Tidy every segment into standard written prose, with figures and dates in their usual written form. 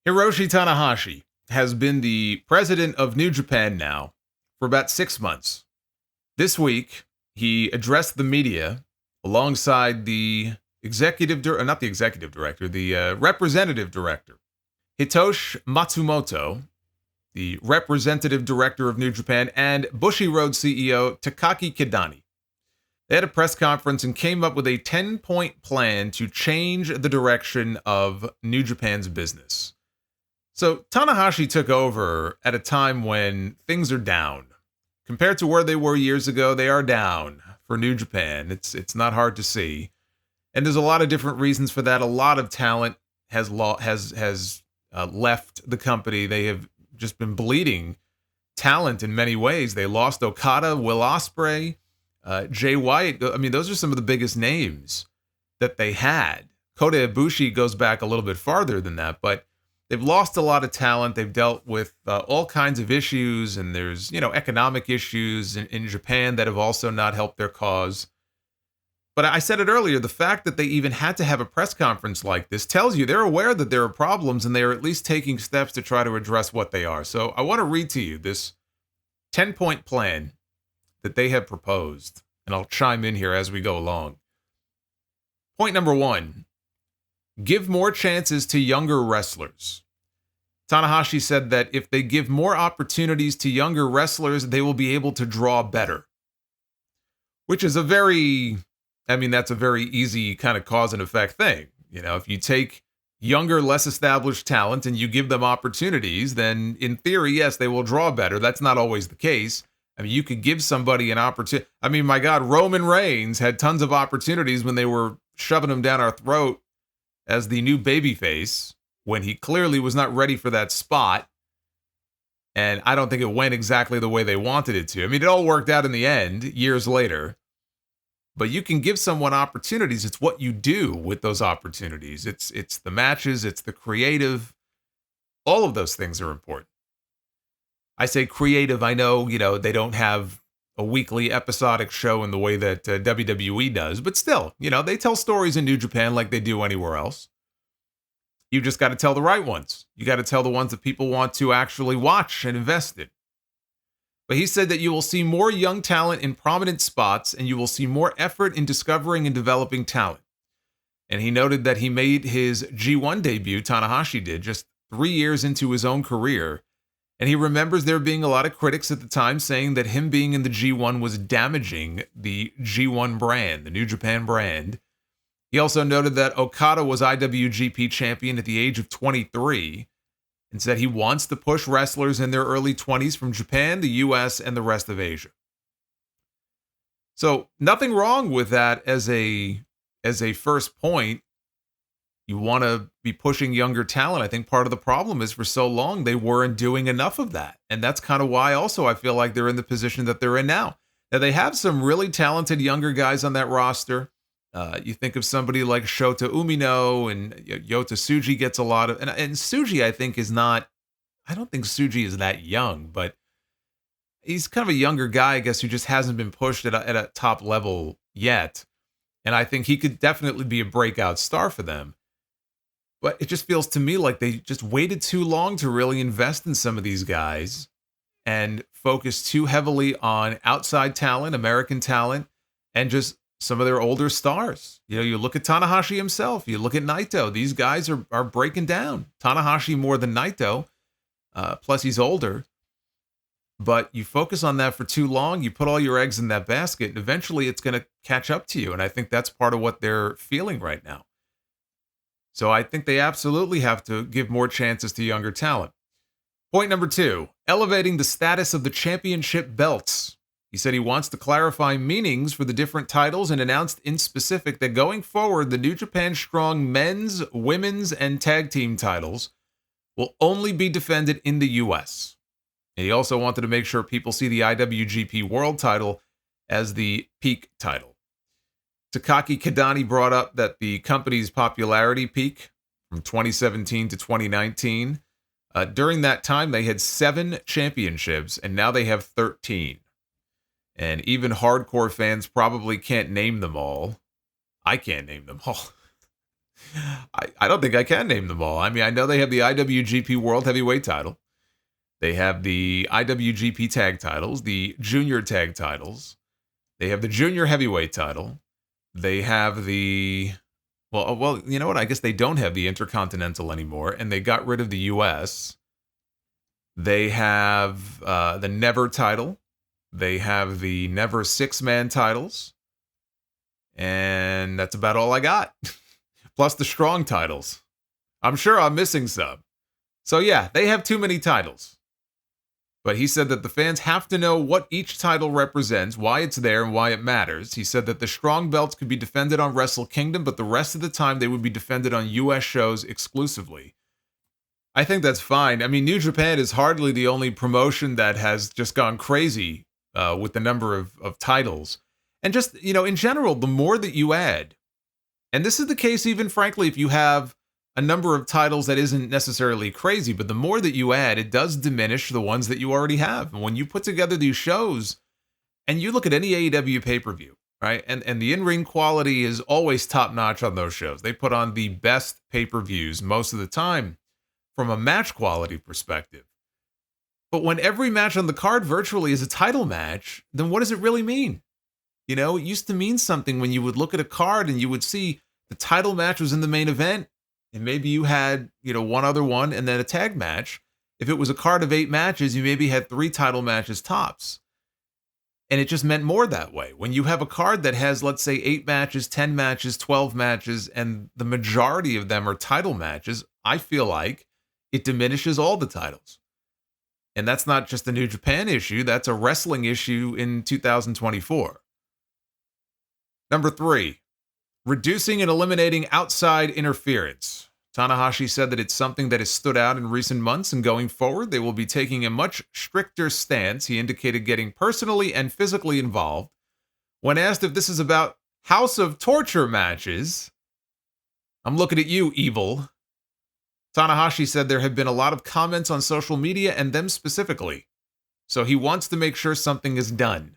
Hiroshi Tanahashi has been the president of New Japan now for about 6 months. This week, he addressed the media alongside the representative director, Hitoshi Matsumoto, the representative director of New Japan, and Bushiroad CEO Takaki Kidani. They had a press conference and came up with a 10-point plan to change the direction of New Japan's business. So Tanahashi took over at a time when things are down. Compared to where they were years ago, they are down for New Japan. It's not hard to see. And there's a lot of different reasons for that. A lot of talent has left the company. They have just been bleeding talent in many ways. They lost Okada, Will Ospreay, Jay White. I mean, those are some of the biggest names that they had. Kota Ibushi goes back a little bit farther than that, but they've lost a lot of talent. They've dealt with all kinds of issues, and there's, economic issues in Japan that have also not helped their cause. But I said it earlier, the fact that they even had to have a press conference like this tells you they're aware that there are problems, and they are at least taking steps to try to address what they are. So I want to read to you this 10-point plan that they have proposed, and I'll chime in here as we go along. Point number 1. Give more chances to younger wrestlers. Tanahashi said that if they give more opportunities to younger wrestlers, they will be able to draw better. Which is that's a very easy kind of cause and effect thing. If you take younger, less established talent and you give them opportunities, then in theory, yes, they will draw better. That's not always the case. You could give somebody an opportunity. My God, Roman Reigns had tons of opportunities when they were shoving him down our throat as the new babyface when he clearly was not ready for that spot. And I don't think it went exactly the way they wanted it to. It all worked out in the end, years later. But you can give someone opportunities. It's what you do with those opportunities. It's the matches, it's the creative. All of those things are important. I say creative. I know, they don't have a weekly episodic show in the way that WWE does, but still, they tell stories in New Japan like they do anywhere else. You just got to tell the right ones. You got to tell the ones that people want to actually watch and invest in. But he said that you will see more young talent in prominent spots, and you will see more effort in discovering and developing talent. And he noted that he made his G1 debut, Tanahashi did, just 3 years into his own career. And he remembers there being a lot of critics at the time saying that him being in the G1 was damaging the G1 brand, the New Japan brand. He also noted that Okada was IWGP champion at the age of 23 and said he wants to push wrestlers in their early 20s from Japan, the US, and the rest of Asia. So nothing wrong with that as a first point. You want to be pushing younger talent. I think part of the problem is for so long they weren't doing enough of that. And that's kind of why also I feel like they're in the position that they're in now. Now, they have some really talented younger guys on that roster. You think of somebody like Shota Umino, and Yota Tsuji gets a lot of... And Tsuji, I think, is not... I don't think Tsuji is that young, but he's kind of a younger guy, I guess, who just hasn't been pushed at a top level yet. And I think he could definitely be a breakout star for them. But it just feels to me like they just waited too long to really invest in some of these guys and focus too heavily on outside talent, American talent, and just some of their older stars. You look at Tanahashi himself, you look at Naito. These guys are breaking down. Tanahashi more than Naito, plus he's older. But you focus on that for too long, you put all your eggs in that basket, and eventually it's going to catch up to you. And I think that's part of what they're feeling right now. So I think they absolutely have to give more chances to younger talent. Point number 2, elevating the status of the championship belts. He said he wants to clarify meanings for the different titles and announced in specific that going forward, the New Japan Strong men's, women's, and tag team titles will only be defended in the US. And he also wanted to make sure people see the IWGP World title as the peak title. Takaki Kidani brought up that the company's popularity peak from 2017 to 2019, during that time, they had 7 championships, and now they have 13. And even hardcore fans probably can't name them all. I can't name them all. I don't think I can name them all. I mean, I know they have the IWGP World Heavyweight title. They have the IWGP Tag titles, the Junior Tag titles. They have the Junior Heavyweight title. They have the... Well, you know what? I guess they don't have the Intercontinental anymore, and they got rid of the U.S. They have the Never title. They have the Never six-man titles. And that's about all I got. Plus the Strong titles. I'm sure I'm missing some. So yeah, they have too many titles. But he said that the fans have to know what each title represents, why it's there, and why it matters. He said that the Strong belts could be defended on Wrestle Kingdom, but the rest of the time they would be defended on US shows exclusively. I think that's fine. I mean, New Japan is hardly the only promotion that has just gone crazy with the number of titles. And just, you know, in general, the more that you add, and this is the case even, frankly, if you have a number of titles that isn't necessarily crazy, but the more that you add, it does diminish the ones that you already have. And when you put together these shows, and you look at any AEW pay-per-view, right, and the in-ring quality is always top-notch on those shows. They put on the best pay-per-views most of the time from a match quality perspective. But when every match on the card virtually is a title match, then what does it really mean? You know, it used to mean something when you would look at a card and you would see the title match was in the main event, and maybe you had, you know, one other one and then a tag match. If it was a card of 8 matches, you maybe had 3 title matches tops. And it just meant more that way. When you have a card that has, let's say, 8 matches, 10 matches, 12 matches, and the majority of them are title matches, I feel like it diminishes all the titles. And that's not just a New Japan issue, that's a wrestling issue in 2024. Number 3, reducing and eliminating outside interference. Tanahashi said that it's something that has stood out in recent months, and going forward, they will be taking a much stricter stance. He indicated getting personally and physically involved. When asked if this is about House of Torture matches, I'm looking at you, Evil. Tanahashi said there have been a lot of comments on social media and them specifically. So he wants to make sure something is done.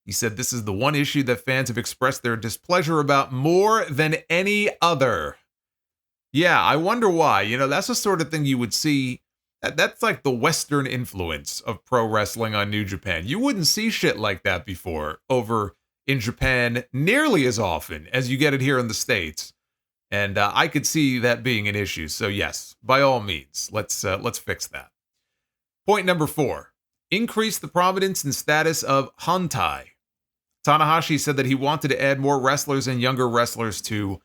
He said this is the one issue that fans have expressed their displeasure about more than any other. Yeah, I wonder why. You know, that's the sort of thing you would see. That's like the Western influence of pro wrestling on New Japan. You wouldn't see shit like that before over in Japan nearly as often as you get it here in the States. And I could see that being an issue. So yes, by all means, let's fix that. Point number 4, increase the prominence and status of honai. Tanahashi said that he wanted to add more wrestlers and younger wrestlers to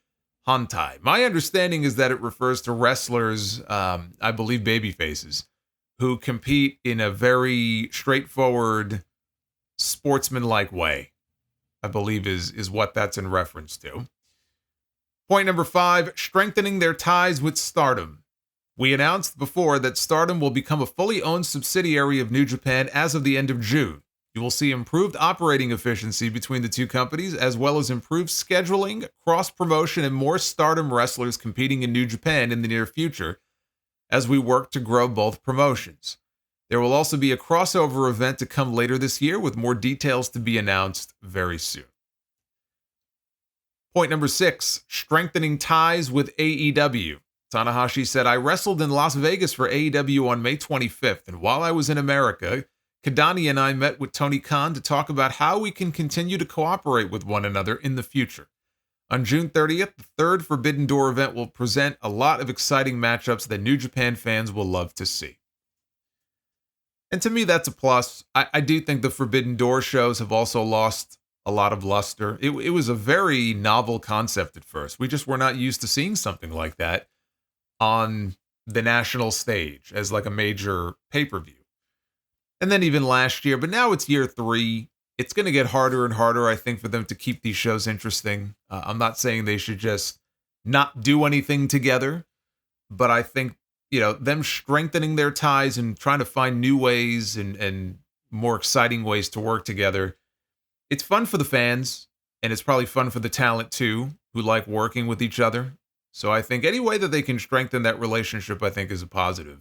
honai. My understanding is that it refers to wrestlers, I believe babyfaces, who compete in a very straightforward, sportsman-like way, I believe is what that's in reference to. Point number 5, strengthening their ties with Stardom. We announced before that Stardom will become a fully owned subsidiary of New Japan as of the end of June. You will see improved operating efficiency between the two companies, as well as improved scheduling, cross-promotion, and more Stardom wrestlers competing in New Japan in the near future as we work to grow both promotions. There will also be a crossover event to come later this year with more details to be announced very soon. Point number 6, strengthening ties with AEW. Tanahashi said, I wrestled in Las Vegas for AEW on May 25th, and while I was in America, Kadani and I met with Tony Khan to talk about how we can continue to cooperate with one another in the future. On June 30th, the third Forbidden Door event will present a lot of exciting matchups that New Japan fans will love to see. And to me, that's a plus. I do think the Forbidden Door shows have also lost a lot of luster. It was a very novel concept at first. We just were not used to seeing something like that on the national stage as like a major pay-per-view. And then even last year, but now it's year 3. It's going to get harder and harder, I think, for them to keep these shows interesting. I'm not saying they should just not do anything together, but I think, you know, them strengthening their ties and trying to find new ways and more exciting ways to work together. It's fun for the fans, and it's probably fun for the talent too, who like working with each other. So I think any way that they can strengthen that relationship, I think, is a positive.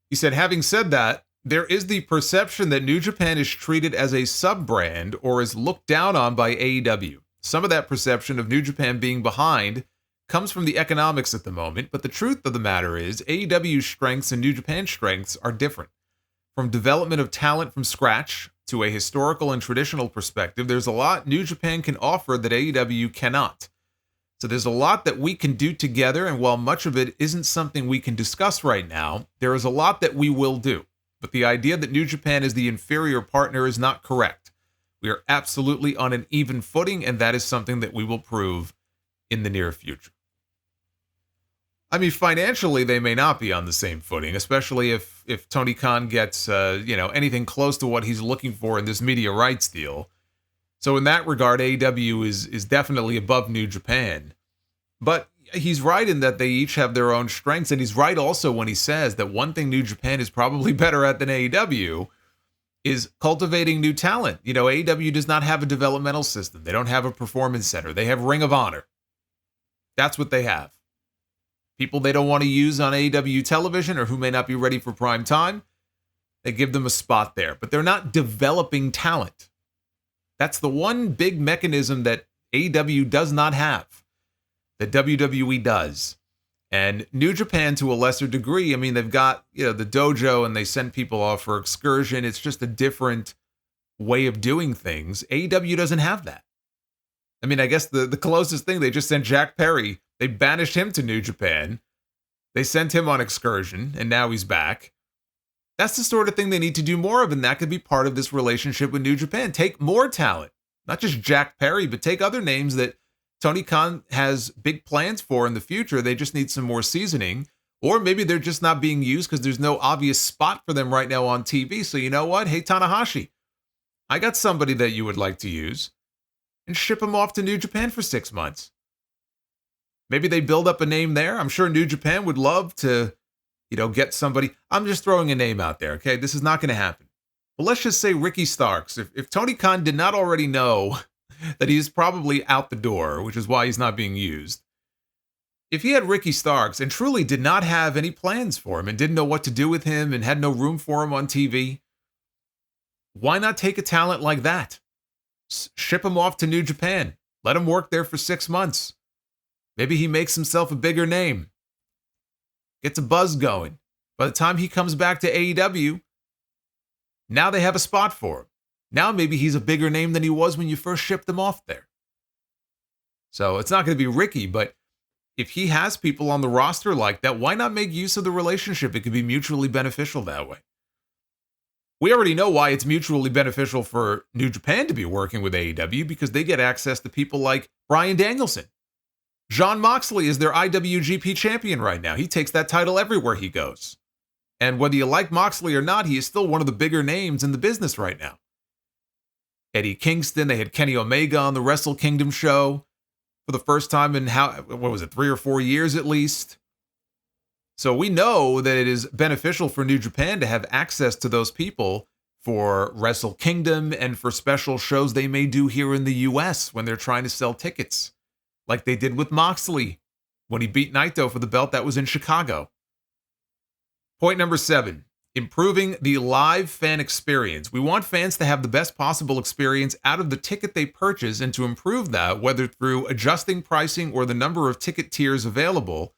He said, having said that, there is the perception that New Japan is treated as a sub-brand or is looked down on by AEW. Some of that perception of New Japan being behind comes from the economics at the moment, but the truth of the matter is AEW's strengths and New Japan's strengths are different. From development of talent from scratch to a historical and traditional perspective, there's a lot New Japan can offer that AEW cannot. So there's a lot that we can do together, and while much of it isn't something we can discuss right now, there is a lot that we will do. But the idea that New Japan is the inferior partner is not correct. We are absolutely on an even footing, and that is something that we will prove in the near future. I mean, financially, they may not be on the same footing, especially if Tony Khan gets anything close to what he's looking for in this media rights deal. So in that regard, AEW is definitely above New Japan. But he's right in that they each have their own strengths, and he's right also when he says that one thing New Japan is probably better at than AEW is cultivating new talent. You know, AEW does not have a developmental system. They don't have a performance center. They have Ring of Honor. That's what they have. People they don't want to use on AEW television or who may not be ready for prime time, they give them a spot there. But they're not developing talent. That's the one big mechanism that AEW does not have, that WWE does. And New Japan, to a lesser degree, I mean, they've got, the dojo and they send people off for excursion. It's just a different way of doing things. AEW doesn't have that. I mean, I guess the closest thing, they just sent Jack Perry. They banished him to New Japan. They sent him on excursion, and now he's back. That's the sort of thing they need to do more of, and that could be part of this relationship with New Japan. Take more talent, not just Jack Perry, but take other names that Tony Khan has big plans for in the future. They just need some more seasoning, or maybe they're just not being used because there's no obvious spot for them right now on TV. So you know what? Hey, Tanahashi, I got somebody that you would like to use, and ship him off to New Japan for 6 months. Maybe they build up a name there. I'm sure New Japan would love to get somebody. I'm just throwing a name out there, okay? This is not going to happen. But let's just say Ricky Starks. If Tony Khan did not already know that he's probably out the door, which is why he's not being used. If he had Ricky Starks and truly did not have any plans for him and didn't know what to do with him and had no room for him on TV, why not take a talent like that? Ship him off to New Japan. Let him work there for 6 months. Maybe he makes himself a bigger name. Gets a buzz going. By the time he comes back to AEW, now they have a spot for him. Now maybe he's a bigger name than he was when you first shipped him off there. So it's not going to be Ricky, but if he has people on the roster like that, why not make use of the relationship? It could be mutually beneficial that way. We already know why it's mutually beneficial for New Japan to be working with AEW, because they get access to people like Bryan Danielson. Jon Moxley is their IWGP champion right now. He takes that title everywhere he goes. And whether you like Moxley or not, he is still one of the bigger names in the business right now. Eddie Kingston, they had Kenny Omega on the Wrestle Kingdom show for the first time in 3 or 4 years at least. So we know that it is beneficial for New Japan to have access to those people for Wrestle Kingdom and for special shows they may do here in the US when they're trying to sell tickets. Like they did with Moxley when he beat Naito for the belt that was in Chicago. Point number 7, improving the live fan experience. We want fans to have the best possible experience out of the ticket they purchase, and to improve that, whether through adjusting pricing or the number of ticket tiers available,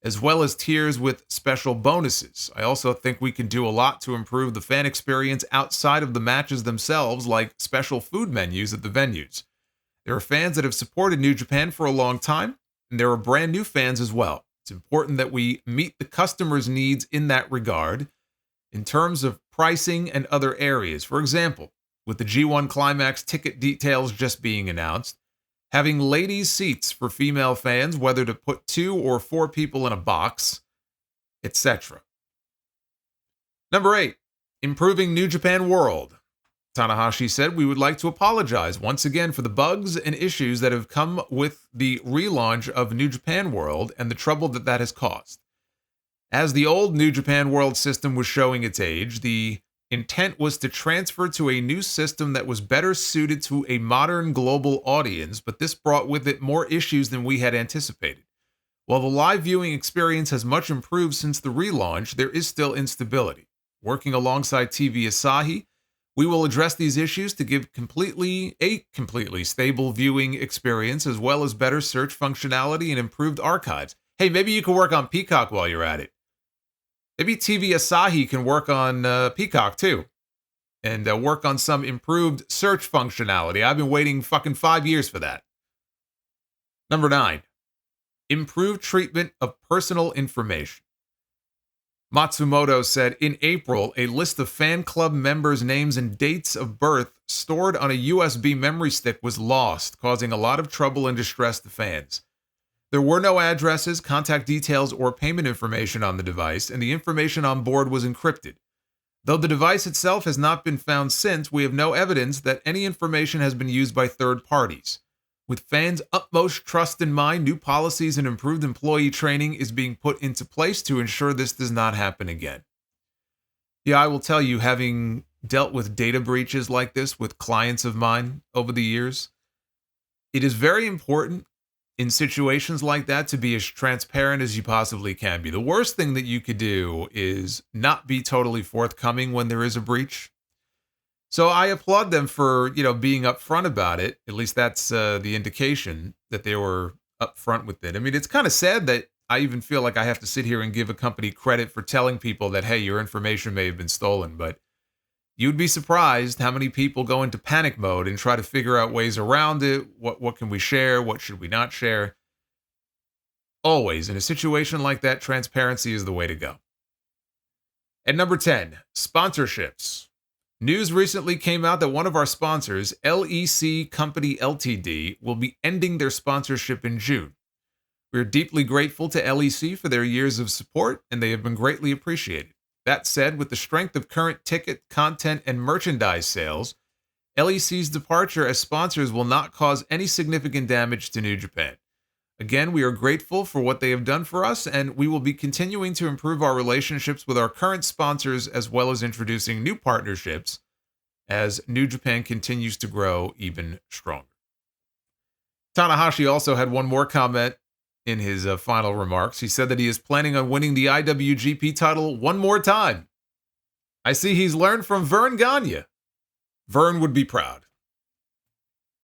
as well as tiers with special bonuses. I also think we can do a lot to improve the fan experience outside of the matches themselves, like special food menus at the venues. There are fans that have supported New Japan for a long time, and there are brand new fans as well. It's important that we meet the customer's needs in that regard in terms of pricing and other areas. For example, with the G1 Climax ticket details just being announced, having ladies' seats for female fans, whether to put 2 or 4 people in a box, etc. Number 8, improving New Japan World. Tanahashi said, "We would like to apologize once again for the bugs and issues that have come with the relaunch of New Japan World and the trouble that has caused. As the old New Japan World system was showing its age, the intent was to transfer to a new system that was better suited to a modern global audience, but this brought with it more issues than we had anticipated. While the live viewing experience has much improved since the relaunch, there is still instability. Working alongside TV Asahi, We will address these issues to give a completely stable viewing experience, as well as better search functionality and improved archives. Hey, maybe you can work on Peacock while you're at it. Maybe TV Asahi can work on Peacock too, and work on some improved search functionality. I've been waiting fucking 5 years for that. Number 9, improved treatment of personal information. Matsumoto said, in April, a list of fan club members' names and dates of birth stored on a USB memory stick was lost, causing a lot of trouble and distress to fans. There were no addresses, contact details, or payment information on the device, and the information on board was encrypted. Though the device itself has not been found since, we have no evidence that any information has been used by third parties. With fans' utmost trust in mind, new policies and improved employee training is being put into place to ensure this does not happen again. Yeah, I will tell you, having dealt with data breaches like this with clients of mine over the years, it is very important in situations like that to be as transparent as you possibly can be. The worst thing that you could do is not be totally forthcoming when there is a breach. So I applaud them for, being upfront about it. At least that's the indication that they were upfront with it. I mean, it's kind of sad that I even feel like I have to sit here and give a company credit for telling people that, hey, your information may have been stolen. But you'd be surprised how many people go into panic mode and try to figure out ways around it. What can we share? What should we not share? Always, in a situation like that, transparency is the way to go. At number 10, sponsorships. News recently came out that one of our sponsors, LEC Company Ltd., will be ending their sponsorship in June. We are deeply grateful to LEC for their years of support, and they have been greatly appreciated. That said, with the strength of current ticket, content, and merchandise sales, LEC's departure as sponsors will not cause any significant damage to New Japan. Again, we are grateful for what they have done for us, and we will be continuing to improve our relationships with our current sponsors, as well as introducing new partnerships as New Japan continues to grow even stronger. Tanahashi also had one more comment in his final remarks. He said that he is planning on winning the IWGP title one more time. I see he's learned from Vern Gagne. Vern would be proud.